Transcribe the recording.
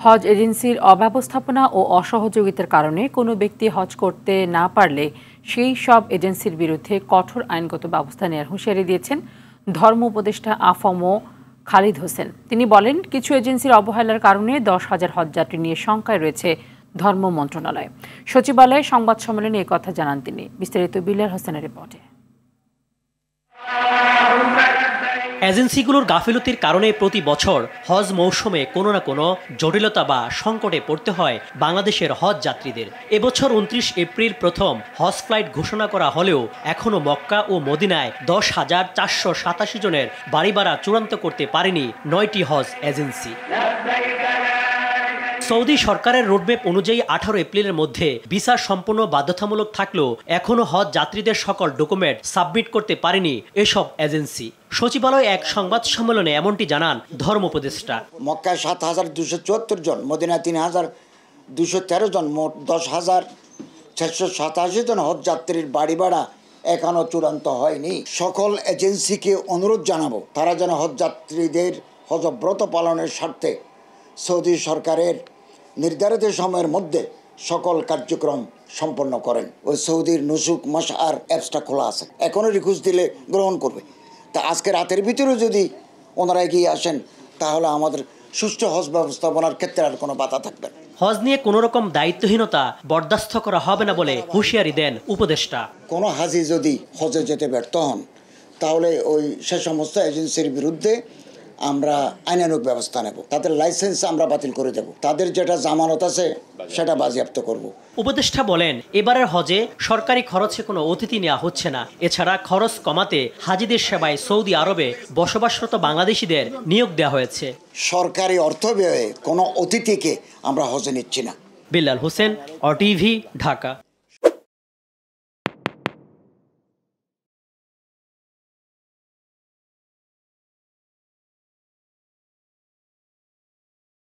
হজ এজেন্সির অব্যবস্থাপনা ও অসহযোগিতার কারণে কোনো ব্যক্তি হজ করতে না পারলে সেই সব এজেন্সির বিরুদ্ধে কঠোর আইনগত ব্যবস্থা নেওয়ার হুঁশিয়ারি দিয়েছেন ধর্ম উপদেষ্টা আফম খালিদ হোসেন। তিনি বলেন, কিছু এজেন্সির অবহেলার কারণে 10,000 হজযাত্রী নিয়ে শঙ্কায় রয়েছে ধর্ম মন্ত্রণালয়। সচিবালয়ে সংবাদ সম্মেলনে একথা জানান তিনি। বিস্তারিত বিলাল হোসেনের রিপোর্টে। এজেন্সিগুলোর গাফিলতির কারণে প্রতি বছর হজ মৌসুমে কোনো না কোনো জটিলতা বা সংকটে পড়তে হয় বাংলাদেশের হজ যাত্রীদের। এবছর 29 এপ্রিল প্রথম হজ ফ্লাইট ঘোষণা করা হলেও এখনও মক্কা ও মদিনায় 10,487 জনের বাড়ি ভাড়া চূড়ান্ত করতে পারেনি 9টি হজ এজেন্সি। সৌদি সরকারের রোডম্যাপ অনুযায়ী 18 এপ্রিলের মধ্যে ভিসা সম্পূর্ণ বাধ্যতামূলক থাকলেও এখনও হজ যাত্রীদের সকল ডকুমেন্ট সাবমিট করতে পারেনি এসব এজেন্সি। সচিবালয়ে এক সংবাদ সম্মেলনে এমনটি জানান ধর্ম উপদেষ্টা। মক্কায় 7,274 জন, মদিনায় 3,213 জন, মোট 10,487 জন হজ যাত্রীর বাড়ি ভাড়া এখনও চূড়ান্ত হয়নি। সকল এজেন্সিকে অনুরোধ জানাবো তারা যেন হজ যাত্রীদের হজব্রত পালনের স্বার্থে সৌদি সরকারের নির্ধারিত সময়ের মধ্যে সকল কার্যক্রম সম্পন্ন করেন। ওই সৌদির নুসুক মাশআর অ্যাপসটা খোলা আছে, এখনও রিকোয়েস্ট দিলে গ্রহণ করবে। তা আজকে রাতের ভিতরে যদি ওনারা এগিয়ে আসেন তাহলে আমাদের সুষ্ঠু হজ ব্যবস্থাপনার ক্ষেত্রে আর কোনো বাধা থাকবে না। হজ নিয়ে কোনো রকম দায়িত্বহীনতা বরদাস্ত করা হবে না বলে হুঁশিয়ারি দেন উপদেষ্টা। কোনো হাজি যদি হজে যেতে ব্যর্থ হন তাহলে সে সমস্ত এজেন্সির বিরুদ্ধে আমরা আইনানুগ ব্যবস্থা নেব, তাদের লাইসেন্স আমরা বাতিল করে দেব, তাদের যেটা জামানত আছে সেটা বাজেয়াপ্ত করব। উপদেষ্টা বলেন, এবারের হজে সরকারি খরচে কোনো অতিথি নেওয়া হচ্ছে না। এছাড়া খরচ কমাতে হাজিদের সেবায় সৌদি আরবে বসবাসরত বাংলাদেশিদের নিয়োগ দেওয়া হয়েছে। সরকারি অর্থ ব্যয়ে কোনো অতিথিকে আমরা হজে নিচ্ছি না। বিলাল হোসেন, OTV, ঢাকা।